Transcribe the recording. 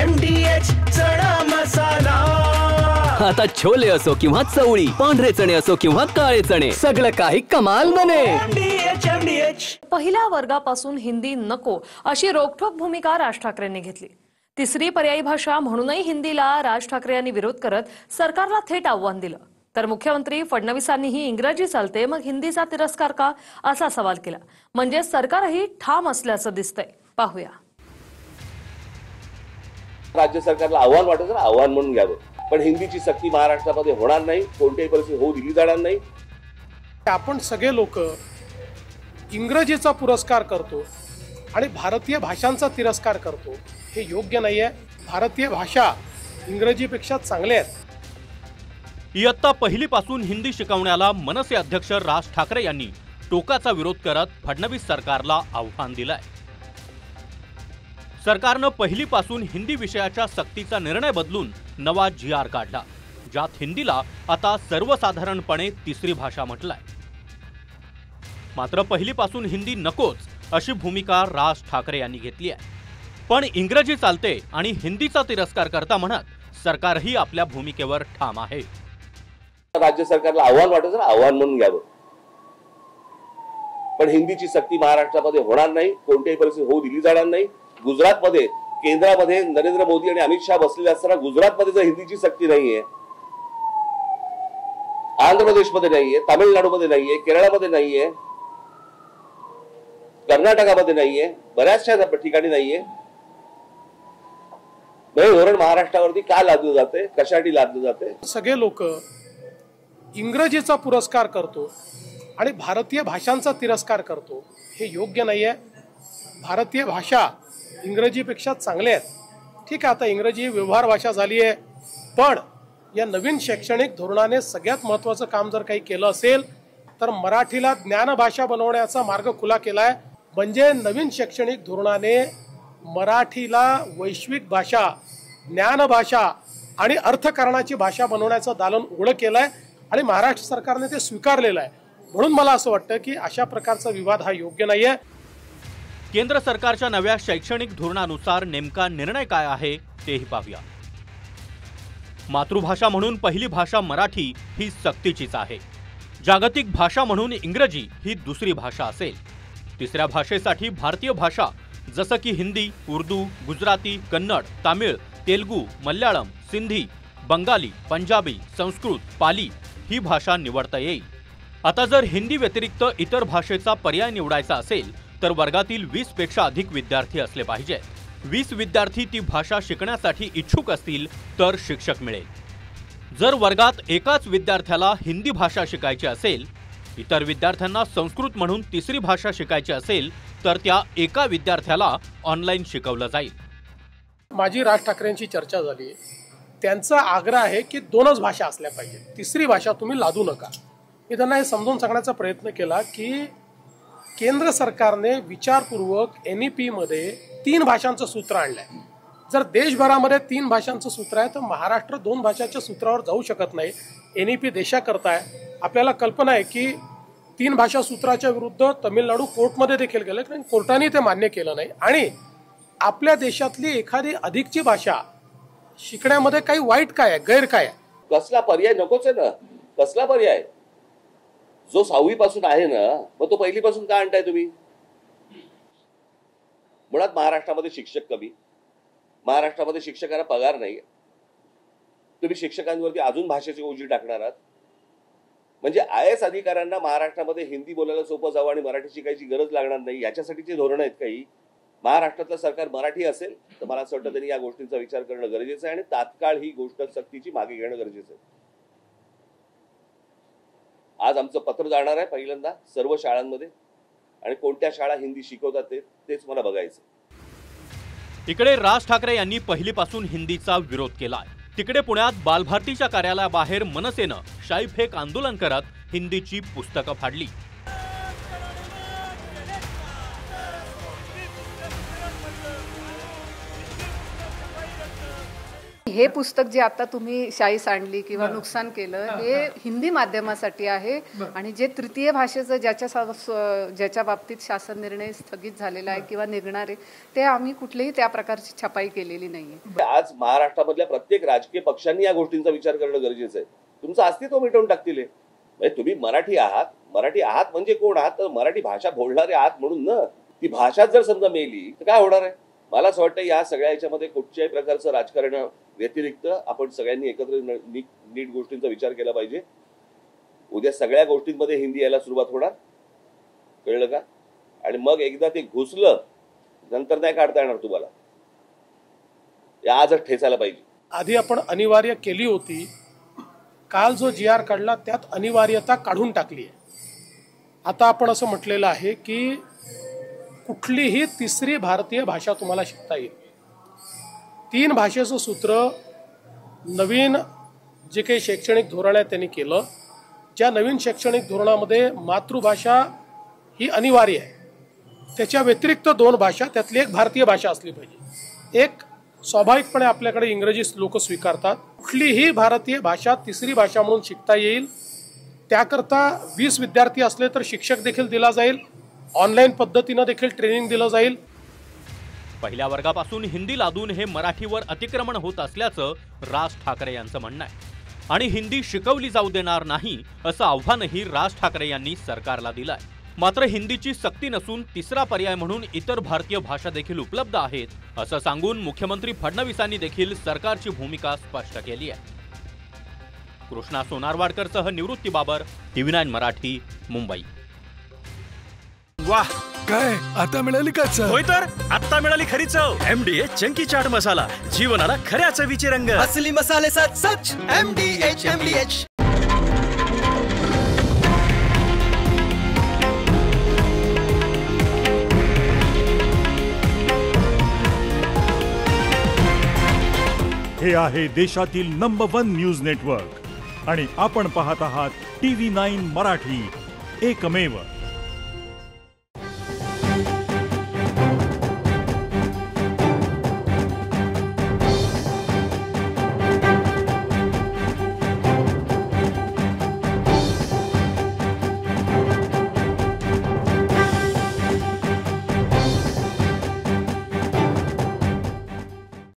MDH चणा मसाला। आता छोले असो किंवा चवळी, पांढरे चणे असो किंवा काळे चणे, सगळं काही कमाल बने। MDH। पहिल्या वर्गापासून हिंदी नको अशी रोखठोक भूमिका राज ठाकरेंनी घेतली। तिसरी पर्यायी भाषा म्हणूनही हिंदीला राज ठाकरे यांनी विरोध करत सरकारला थेट आव्हान दिलं। तर मुख्यमंत्री फडणवीसांनीही इंग्रजी चालते मग हिंदीचा तिरस्कार का असा सवाल केला। म्हणजे सरकारही ठाम असल्याचं दिसतंय। पाहूया। राज्य सरकारला आव्हान वाटत आव्हान म्हणून घ्यावं, पण हिंदीची सक्ती महाराष्ट्रामध्ये होणार नाही, कोणत्याही परिस्थितीत होऊ दिली जाणार नाही। आपण सगळे लोक इंग्रजीचा पुरस्कार करतो आणि भारतीय भाषांचा तिरस्कार करतो, हे योग्य नाहीये। भारतीय भाषा इंग्रजीपेक्षा चांगल्या आहेत। इयत्ता पहिलीपासून हिंदी शिकवण्याला मनसे अध्यक्ष राज ठाकरे यांनी टोकाचा विरोध करत फडणवीस सरकारला आव्हान दिलंय। सरकारनं पहिलीपासून हिंदी विषयाच्या सक्तीचा निर्णय बदलून नवा GR काढला, ज्यात हिंदीला आता सर्वसाधारणपणे तिसरी भाषा म्हटलंय। मात्र पहिलीपासून हिंदी नकोच अशी भूमिका राज ठाकरे यांनी घेतली आहे। पण इंग्रजी चालते आणि हिंदीचा तिरस्कार करता म्हणत सरकारही आपल्या भूमिकेवर ठाम आहे। राज्य सरकारला आव्हान वाटत आव्हान म्हणून घ्यावं, पण हिंदीची सक्ती महाराष्ट्रामध्ये होणार नाही, कोणत्याही परिस्थितीत होऊ दिली जाणार नाही। गुजरातमध्ये केंद्रामध्ये नरेंद्र मोदी आणि अमित शहा बसलेले असताना गुजरातमध्ये जर हिंदीची सक्ती नाहीये, आंध्र प्रदेशमध्ये नाहीये, तामिळनाडूमध्ये नाहीये, केरळमध्ये नाहीये, कर्नाटकामध्ये नाहीये, बऱ्याचशा ठिकाणी नाहीये, हे धोरण महाराष्ट्रावरती का लादलं जाते, कशासाठी लादलं जाते? सगळे लोक इंग्रजीचा पुरस्कार करतो आणि भारतीय भाषांचा तिरस्कार करतो, हे योग्य नाहीये। भारतीय भाषा इंग्रजीपेक्षा चांगल्या आहेत। ठीक आहे, आता इंग्रजी व्यवहार भाषा झाली आहे, पण या नवीन शैक्षणिक धोरणाने सगळ्यात महत्त्वाचं काम जर काही केलं असेल तर मराठीला ज्ञानभाषा बनवण्याचा मार्ग खुला केलाय। म्हणजे नवीन शैक्षणिक धोरणाने मराठीला वैश्विक भाषा, ज्ञानभाषा आणि अर्थकारणाची भाषा बनवण्याचं दालन उघडं केलंय आणि महाराष्ट्र सरकारने ते स्वीकारलेलं आहे। म्हणून मला असं वाटतं की अशा प्रकारचा विवाद हा योग्य नाहीये। केंद्र सरकारच्या नव्या शैक्षणिक धोरणानुसार नेमका निर्णय काय आहे तेही पाहूया। मातृभाषा म्हणून पहिली भाषा मराठी ही सक्तीचीच आहे। जागतिक भाषा म्हणून इंग्रजी ही दुसरी भाषा असेल। तिसऱ्या भाषेसाठी भारतीय भाषा जसं की हिंदी, उर्दू, गुजराती, कन्नड, तामिळ, तेलुगू, मल्याळम, सिंधी, बंगाली, पंजाबी, संस्कृत, पाली ही भाषा निवडता येईल। आता जर हिंदी व्यतिरिक्त इतर भाषेचा पर्याय निवडायचा असेल तर वर्गातील 20 पेक्षा अधिक विद्यार्थी असले पाहिजेत। 20 विद्यार्थी ती भाषा शिकण्यासाठी इच्छुक असतील तर शिक्षक मिळेल। जर वर्गात एकाच विद्यार्थ्याला हिंदी भाषा शिकायची असेल, इतर विद्यार्थ्यांना संस्कृत म्हणून तिसरी भाषा शिकायची असेल तर त्या एका विद्यार्थ्याला ऑनलाईन शिकवलं जाईल। माझी राज ठाकरेंची चर्चा झाली, त्यांचा आग्रह आहे की 2च भाषा असल्या पाहिजेत, तिसरी भाषा तुम्ही लादू नका। मी त्यांना हे समजून सांगण्याचा प्रयत्न केला की केंद्र सरकारने विचारपूर्वक NEP मध्ये 3 भाषांचं सूत्र आणलंय। जर देशभरामध्ये 3 भाषांचं सूत्र आहे तर महाराष्ट्र 2 भाषांच्या सूत्रावर जाऊ शकत नाही। NEP देशाकरता आहे। आपल्याला कल्पना आहे की 3 भाषा सूत्राच्या विरुद्ध तमिळनाडू कोर्टमध्ये देखील गेलं, कारण कोर्टाने ते मान्य केलं नाही। आणि आपल्या देशातली एखादी अधिकची भाषा शिकण्यामध्ये काही वाईट काय आहे, गैर काय आहे? कसला पर्याय नकोच आहे ना। कसला पर्याय जो 6वी पासून आहे ना, मग तो पहिलीपासून का आणताय तुम्ही? मुळात महाराष्ट्रामध्ये शिक्षक कमी, महाराष्ट्रामध्ये शिक्षकांना पगार नाही, तुम्ही शिक्षकांवरती अजून भाषेची ओझी टाकणार आहात। म्हणजे IAS अधिकाऱ्यांना महाराष्ट्रामध्ये हिंदी बोलायला सोपं जावं आणि मराठी शिकायची गरज लागणार नाही, याच्यासाठीची धोरणं आहेत काही। महाराष्ट्रातलं सरकार मराठी असेल तर मला असं वाटतं त्यांनी या गोष्टींचा विचार करणं गरजेचं आहे आणि तात्काळ ही गोष्ट सक्तीची मागे घेणं गरजेचं आहे। आज आमचं पत्र जाणार आहे पहिल्यांदा सर्व शाळांमध्ये, आणि कोणत्या शाळा हिंदी शिकवतात तेच मला बघायचं। इकडे राज ठाकरे यांनी पहिलीपासून हिंदीचा विरोध केलाय, तिकडे पुण्यात बालभारतीच्या कार्यालयाबाहेर मनसेनं शाईफेक आंदोलन करत हिंदीची पुस्तकं फाडली। हे पुस्तक जे आता तुम्ही शाई सांडली किंवा नुकसान केलं हे हिंदी माध्यमासाठी आहे आणि जे तृतीय भाषेचं ज्याच्या बाबतीत शासन निर्णय स्थगित झालेला आहे किंवा निघणार आहे ते आम्ही कुठलीही त्या प्रकारची छपाई केलेली नाहीये. आज महाराष्ट्रामधल्या प्रत्येक राजकीय पक्षांनी या गोष्टींचा विचार करणं गरजेचं आहे. तुमचं अस्तित्व मिटवून टाकतील. म्हणजे तुम्ही मराठी आहात म्हणजे कोण आहात? तर मराठी भाषा बोलणारे आहात म्हणून ना. ती भाषा जर समजा मेली तर काय होणार आहे? मला असं वाटतं या सगळ्या याच्यामध्ये कुठच्याही प्रकारचं राजकारण व्यतिरिक्त आपण सगळ्यांनी एकत्र नीट गोष्टींचा विचार केला पाहिजे. उद्या सगळ्या गोष्टींमध्ये हिंदी यायला सुरुवात होणार, कळलं का? आणि मग एकदा ते घुसलं नंतर नाही काढता येणार तुम्हाला. या आजच ठेचायला पाहिजे. आधी आपण अनिवार्य केली होती, काल जो GR काढला त्यात अनिवार्यता काढून टाकली आहे. आता आपण असं म्हटलेलं आहे की कुठलीही तिसरी भारतीय भाषा तुम्हाला शिकता येईल. 3 भाषेचं सूत्र नवीन जे काही शैक्षणिक धोरण आहे त्यांनी केलं. ज्या नवीन शैक्षणिक धोरणामध्ये मातृभाषा ही अनिवार्य आहे, त्याच्या व्यतिरिक्त 2 भाषा, त्यातली एक भारतीय भाषा असली पाहिजे. एक स्वाभाविकपणे आपल्याकडे इंग्रजी लोक स्वीकारतात. कुठलीही भारतीय भाषा तिसरी भाषा म्हणून शिकता येईल. त्याकरता 20 विद्यार्थी असले तर शिक्षक देखील दिला जाईल. ऑनलाईन पद्धतीनं देखील ट्रेनिंग दिलं जाईल. पहिल्या वर्गापासून हिंदी लादून हे मराठीवर अतिक्रमण होत असल्याचं राज ठाकरे यांचं म्हणणं आहे. आणि हिंदी शिकवली जाऊ देणार नाही असं आव्हानही राज ठाकरे यांनी सरकारला दिलंय. मात्र हिंदीची सक्ती नसून तिसरा पर्याय म्हणून इतर भारतीय भाषा देखील उपलब्ध आहेत असं सांगून मुख्यमंत्री फडणवीसांनी देखील सरकारची भूमिका स्पष्ट केली आहे. कृष्णा सोनारवाडकरसह निवृत्ती बाबर, TV9 मराठी, मुंबई. वाह, काय आता मिळाली का चव? होय तर आता मिळाली खरी चव. MDH चंकी चाट मसाला, जीवनाला खऱ्या चवीचे रंग. असली मसाले सच MDH. हे आहे देशातील नंबर 1 न्यूज नेटवर्क आणि आपण पाहत आहात TV9 मराठी, एकमेव.